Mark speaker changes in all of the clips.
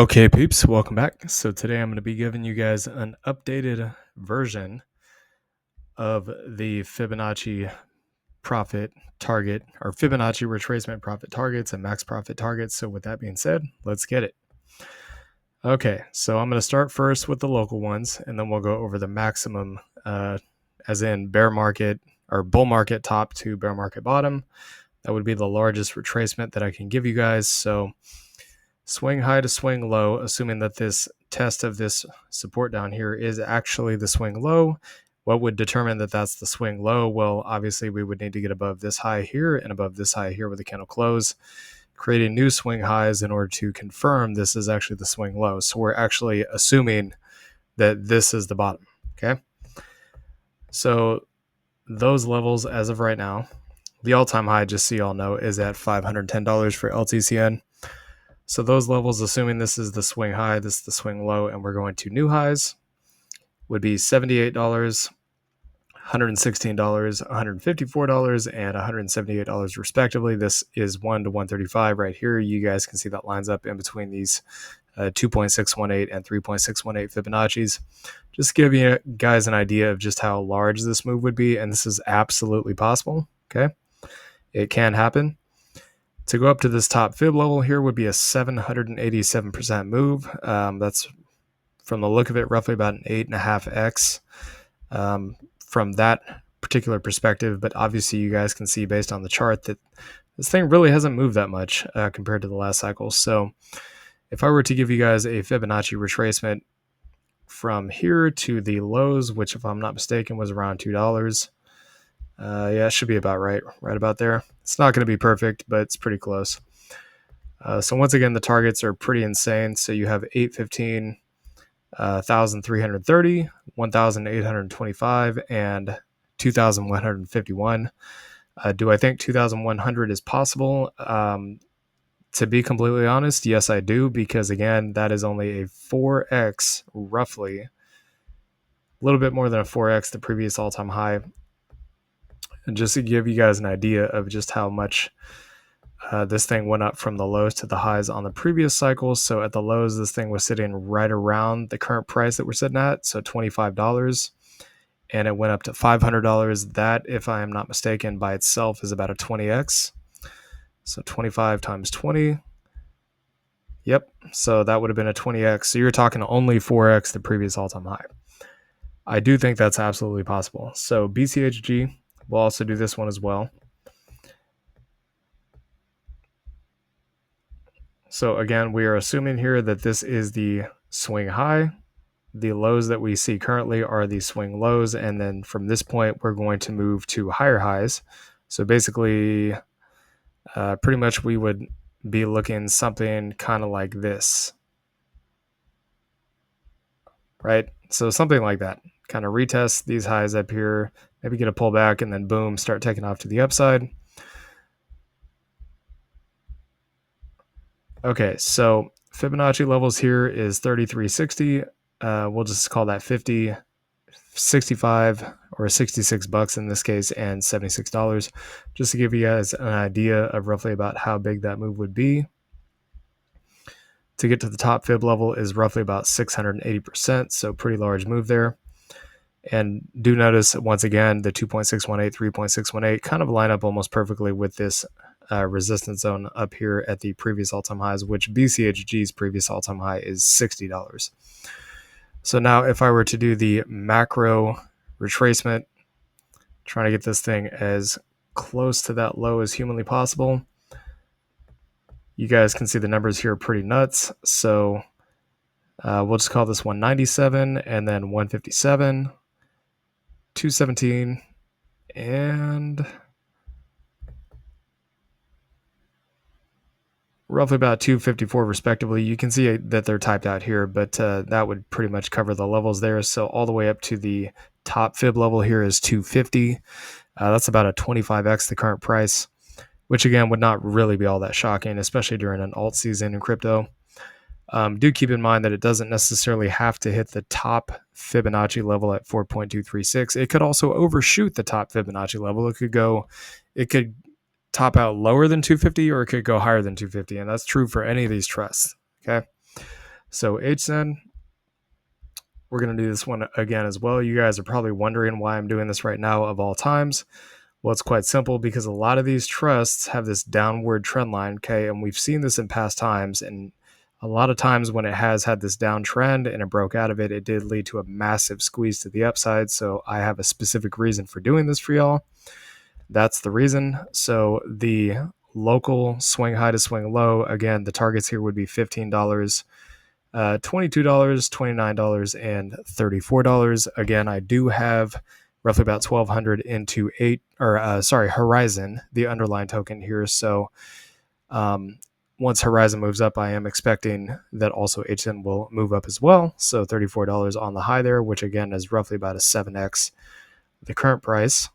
Speaker 1: Okay, peeps, welcome back. So today I'm going to be giving you guys an updated version of the Fibonacci profit target or Fibonacci retracement profit targets and max profit targets. So with that being said, let's get it. Okay, so I'm going to start first with the local ones, and then we'll go over the maximum, as in bear market or bull market top to bear market bottom. That would be the largest retracement that I can give you guys. So swing high to swing low, assuming that this test of this support down here is actually the swing low. What would determine that that's the swing low? Well, obviously we would need to get above this high here and above this high here with the candle close, creating new swing highs in order to confirm this is actually the swing low. So we're actually assuming that this is the bottom, okay? So those levels as of right now, the all-time high, just so y'all know, is at $510 for LTCN. So those levels, assuming this is the swing high, this is the swing low, and we're going to new highs, would be $78, $116, $154, and $178 respectively. This is 1 to 135 right here. You guys can see that lines up in between these 2.618 and 3.618 Fibonacci's. Just to give you guys an idea of just how large this move would be, and this is absolutely possible, okay? It can happen. To go up to this top fib level here would be a 787% move. That's, from the look of it, roughly about an 8.5x from that particular perspective. But obviously you guys can see based on the chart that this thing really hasn't moved that much compared to the last cycle. So if I were to give you guys a Fibonacci retracement from here to the lows, which if I'm not mistaken was around $2, yeah, it should be about right about there. It's not going to be perfect, but it's pretty close. So once again, the targets are pretty insane. So you have 815, 1,330, 1,825, and 2,151. Do I think 2,100 is possible? To be completely honest, yes, I do, because again, that is only a 4x, roughly, a little bit more than a 4x the previous all-time high. And just to give you guys an idea of just how much this thing went up from the lows to the highs on the previous cycle. So at the lows, this thing was sitting right around the current price that we're sitting at, so $25. And it went up to $500. That, if I am not mistaken, by itself is about a 20x. So 25 times 20. Yep. So that would have been a 20x. So you're talking only 4x the previous all-time high. I do think that's absolutely possible. So BCHG, we'll also do this one as well. So again, we are assuming here that this is the swing high. The lows that we see currently are the swing lows. And then from this point, we're going to move to higher highs. So basically, pretty much we would be looking something kind of like this, right? So something like that. Kind of retest these highs up here, maybe get a pullback, and then boom, start taking off to the upside. Okay, so Fibonacci levels here is 3360. We'll just call that 50, 65, or 66 bucks in this case, and $76, just to give you guys an idea of roughly about how big that move would be. To get to the top fib level is roughly about 680%, so pretty large move there. And do notice, once again, the 2.618, 3.618 kind of line up almost perfectly with this resistance zone up here at the previous all-time highs, which BCHG's previous all-time high is $60. So now if I were to do the macro retracement, trying to get this thing as close to that low as humanly possible, you guys can see the numbers here are pretty nuts. So we'll just call this 197 and then 157, 217, and roughly about 254 respectively. You can see that they're typed out here, but that would pretty much cover the levels there. So all the way up to the top fib level here is 250. That's about a 25x the current price, which again would not really be all that shocking, especially during an alt season in crypto. Do keep in mind that it doesn't necessarily have to hit the top Fibonacci level at 4.236. It could also overshoot the top Fibonacci level. It could top out lower than 250, or it could go higher than 250, and that's true for any of these trusts. Okay. So HSEN, we're going to do this one again as well. You guys are probably wondering why I'm doing this right now of all times. Well, it's quite simple because a lot of these trusts have this downward trend line, okay? And we've seen this in past times. And a lot of times when it has had this downtrend and it broke out of it, it did lead to a massive squeeze to the upside. So I have a specific reason for doing this for y'all. That's the reason. So the local swing high to swing low, again, the targets here would be $15, $22, $29, and $34. Again, I do have roughly about 1,200 into Horizon, the underlying token here. So once Horizon moves up, I am expecting that also HN will move up as well. So $34 on the high there, which again is roughly about a 7x the current price.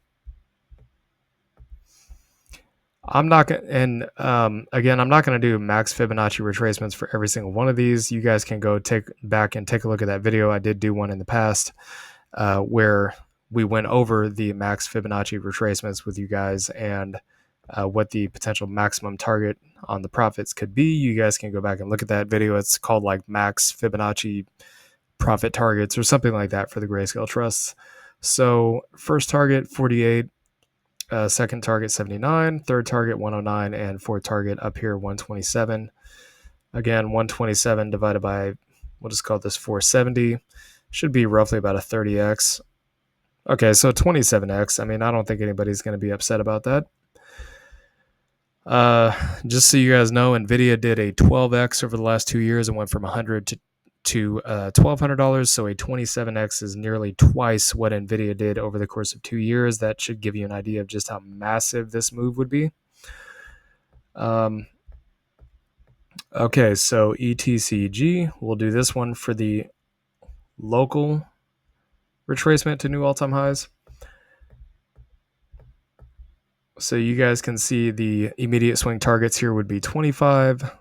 Speaker 1: I'm not going to, and again, I'm not going to do max Fibonacci retracements for every single one of these. You guys can go take back and take a look at that video. I did do one in the past where we went over the max Fibonacci retracements with you guys and what the potential maximum target on the profits could be. You guys can go back and look at that video. It's called like max Fibonacci profit targets or something like that for the Grayscale trusts. So first target 48. Second target 79, third target 109, and fourth target up here 127. Again, 127 divided by, we'll just call this 470, should be roughly about a 30x. Okay, so 27x. I mean, I don't think anybody's going to be upset about that. Just so you guys know, NVIDIA did a 12x over the last 2 years and went from $100 to $1,200. So a 27x is nearly twice what NVIDIA did over the course of 2 years. That should give you an idea of just how massive this move would be. Okay, so ETCG, we'll do this one for the local retracement to new all-time highs. So you guys can see the immediate swing targets here would be 25,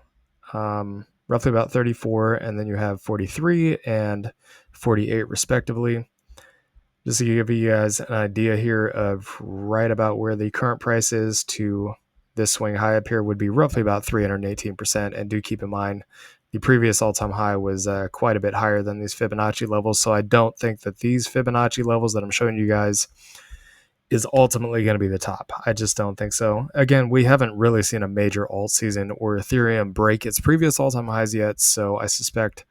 Speaker 1: roughly about 34, and then you have 43 and 48 respectively. Just to give you guys an idea here of right about where the current price is to this swing high up here would be roughly about 318%. And do keep in mind, the previous all-time high was quite a bit higher than these Fibonacci levels. So I don't think that these Fibonacci levels that I'm showing you guys is ultimately going to be the top. I just don't think so. Again, we haven't really seen a major alt season or Ethereum break its previous all-time highs yet. So I suspect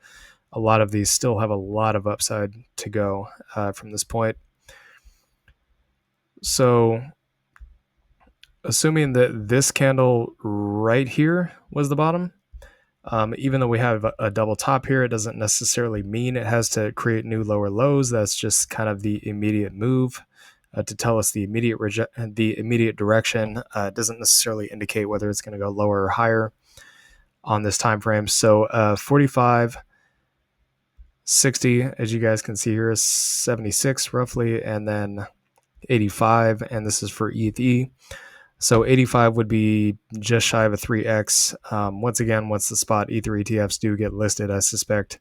Speaker 1: a lot of these still have a lot of upside to go from this point. So assuming that this candle right here was the bottom, even though we have a double top here, it doesn't necessarily mean it has to create new lower lows. That's just kind of the immediate move to tell us the immediate direction. It doesn't necessarily indicate whether it's going to go lower or higher on this time frame. So 45, 60, as you guys can see here, is 76 roughly, and then 85, and this is for ETH. So 85 would be just shy of a 3x. Once again, once the spot Ether ETFs do get listed, I suspect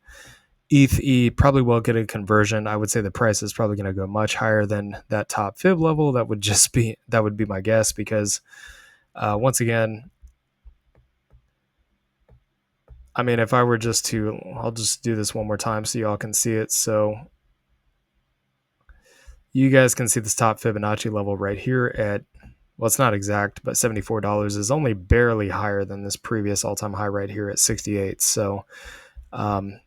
Speaker 1: ETH probably will get a conversion. I would say the price is probably going to go much higher than that top fib level. That would be my guess, because once again, I mean, if I were just to, I'll just do this one more time so y'all can see it. So you guys can see this top Fibonacci level right here at, well, it's not exact, but $74 is only barely higher than this previous all-time high right here at 68. So I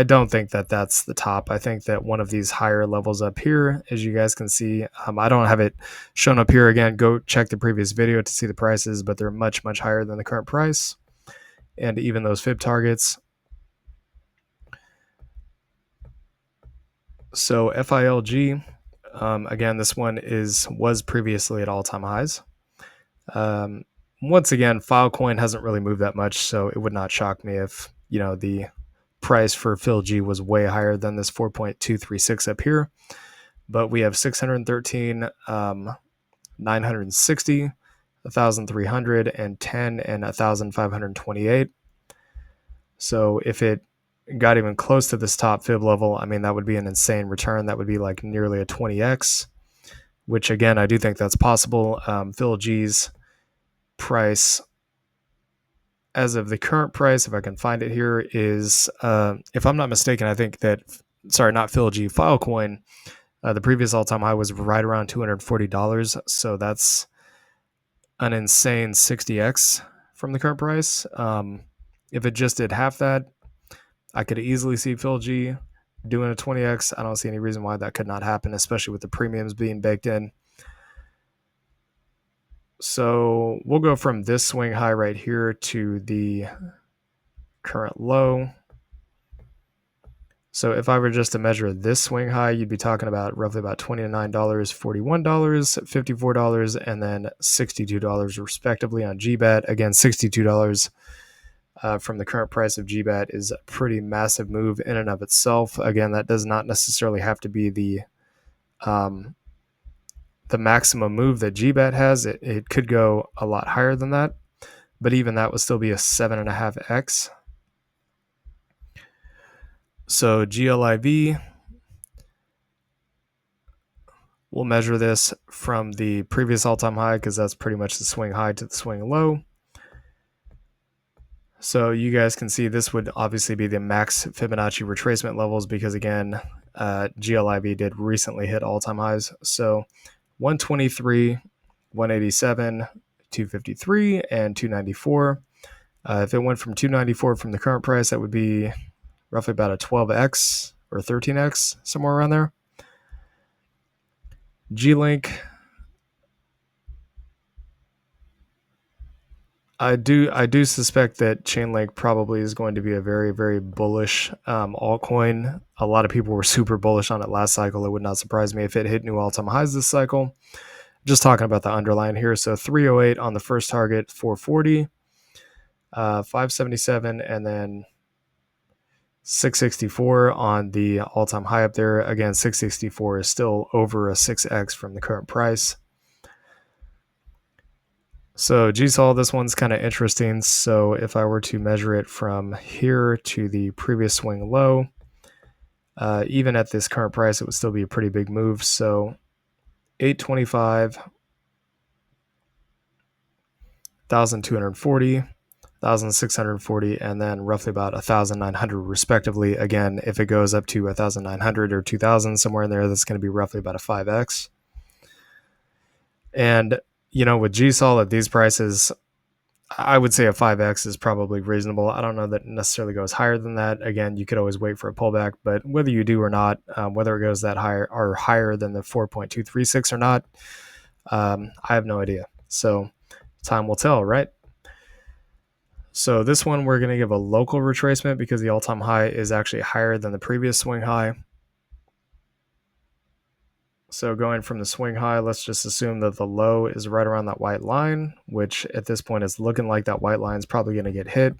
Speaker 1: don't think that that's the top. I think that one of these higher levels up here, as you guys can see, I don't have it shown up here. Again, go check the previous video to see the prices, but they're much, much higher than the current price. And even those fib targets. So FILG, again, this one was previously at all-time highs. Once again, Filecoin hasn't really moved that much, so it would not shock me if, the price for FILG was way higher than this 4.236 up here. But we have 613, 960, 1,310, and 1,528. So if it got even close to this top fib level, I mean, that would be an insane return. That would be like nearly a 20x, which again, I do think that's possible. FILG's price as of the current price, if I can find it here, is, if I'm not mistaken, I think that, sorry, not PhilG, Filecoin, the previous all-time high was right around $240. So that's an insane 60x from the current price. If it just did half that, I could easily see PhilG doing a 20x. I don't see any reason why that could not happen, especially with the premiums being baked in. So we'll go from this swing high right here to the current low. So if I were just to measure this swing high, you'd be talking about roughly about $29, $41, $54, and then $62 respectively on GBAT. Again, $62 from the current price of GBAT is a pretty massive move in and of itself. Again, that does not necessarily have to be the maximum move that GBAT has. It could go a lot higher than that, but even that would still be a 7.5x. So GLIV, we'll measure this from the previous all-time high because that's pretty much the swing high to the swing low. So you guys can see this would obviously be the max Fibonacci retracement levels because, again, GLIV did recently hit all-time highs. So 123, 187, 253, and 294. If it went from 294 from the current price, that would be roughly about a 12x or 13x, somewhere around there. G-Link, I do suspect that Chainlink probably is going to be a very, very bullish altcoin. A lot of people were super bullish on it last cycle. It would not surprise me if it hit new all-time highs this cycle. Just talking about the underlying here. So 308 on the first target, 440, 577, and then 664 on the all-time high up there. Again, 664 is still over a 6x from the current price. So GSOL, this one's kind of interesting. So if I were to measure it from here to the previous swing low, even at this current price, it would still be a pretty big move. So 825, 1,240, 1,640, and then roughly about 1,900 respectively. Again, if it goes up to 1,900 or 2,000, somewhere in there, that's going to be roughly about a 5x. And with GSOL at these prices, I would say a 5x is probably reasonable. I don't know that it necessarily goes higher than that. Again, you could always wait for a pullback, but whether you do or not, whether it goes that higher or higher than the 4.236 or not, I have no idea. So time will tell, right? So this one, we're going to give a local retracement because the all-time high is actually higher than the previous swing high. So going from the swing high, let's just assume that the low is right around that white line, which at this point is looking like that white line is probably going to get hit.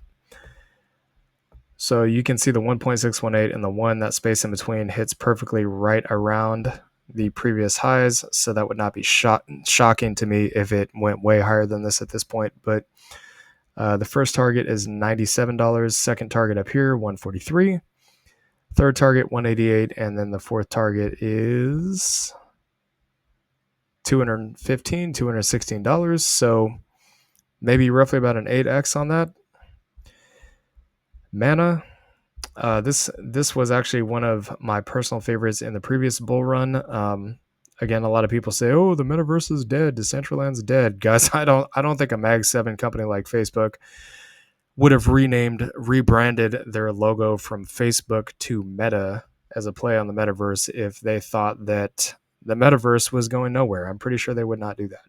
Speaker 1: So you can see the 1.618 and the 1, that space in between hits perfectly right around the previous highs. So that would not be shocking to me if it went way higher than this at this point. But the first target is $97. Second target up here, $143. Third target, $188. And then the fourth target is $215, $216. So maybe roughly about an 8x on that. Mana, this was actually one of my personal favorites in the previous bull run. Again, a lot of people say, "Oh, the metaverse is dead. Decentraland's dead." Guys, I don't think a Mag 7 company like Facebook would have rebranded their logo from Facebook to Meta as a play on the metaverse if they thought that the metaverse was going nowhere. I'm pretty sure they would not do that.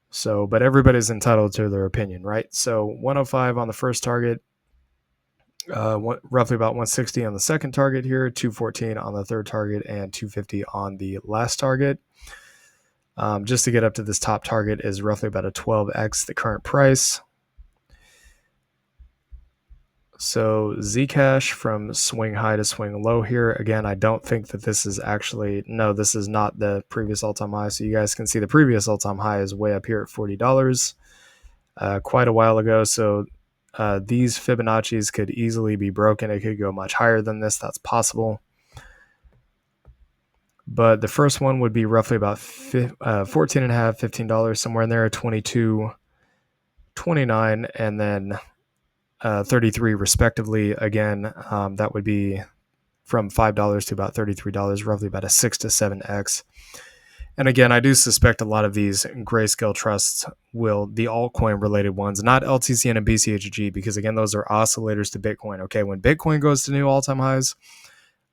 Speaker 1: So, but everybody's entitled to their opinion, right? So 105 on the first target, roughly about 160 on the second target here, 214 on the third target, and 250 on the last target. Just to get up to this top target is roughly about a 12x the current price. So Zcash from swing high to swing low here. Again, I don't think that this is actually, no, this is not the previous all-time high. So you guys can see the previous all-time high is way up here at $40 quite a while ago. So these Fibonacci's could easily be broken. It could go much higher than this. That's possible. But the first one would be roughly about $14.5, $15, somewhere in there, 22, 29, and then 33 respectively. Again, that would be from $5 to about $33, roughly about a 6 to 7x. And again, I do suspect a lot of these Grayscale trusts will, the altcoin related ones, not LTCN and BCHG, because again, those are oscillators to Bitcoin. Okay, when Bitcoin goes to new all-time highs,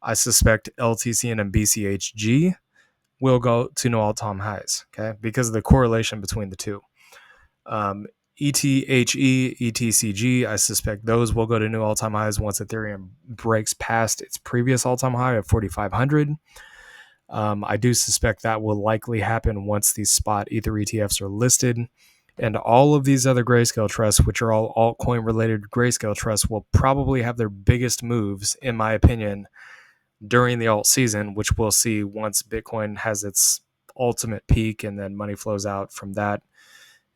Speaker 1: I suspect LTCN and BCHG will go to new all-time highs, okay, because of the correlation between the two. ETHE, ETCG, I suspect those will go to new all-time highs once Ethereum breaks past its previous all-time high of 4,500. I do suspect that will likely happen once these spot Ether ETFs are listed. And all of these other Grayscale trusts, which are all altcoin related Grayscale trusts, will probably have their biggest moves, in my opinion, during the alt season, which we'll see once Bitcoin has its ultimate peak and then money flows out from that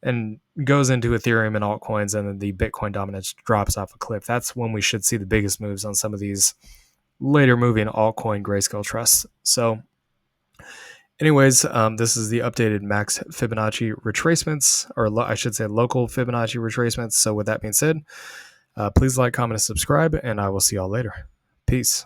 Speaker 1: and goes into Ethereum and altcoins, and then the Bitcoin dominance drops off a cliff. That's when we should see the biggest moves on some of these later moving altcoin Grayscale trusts. So anyways, this is the updated max Fibonacci retracements, or I should say local Fibonacci retracements. So with that being said, please like, comment, and subscribe, and I will see y'all later. Peace.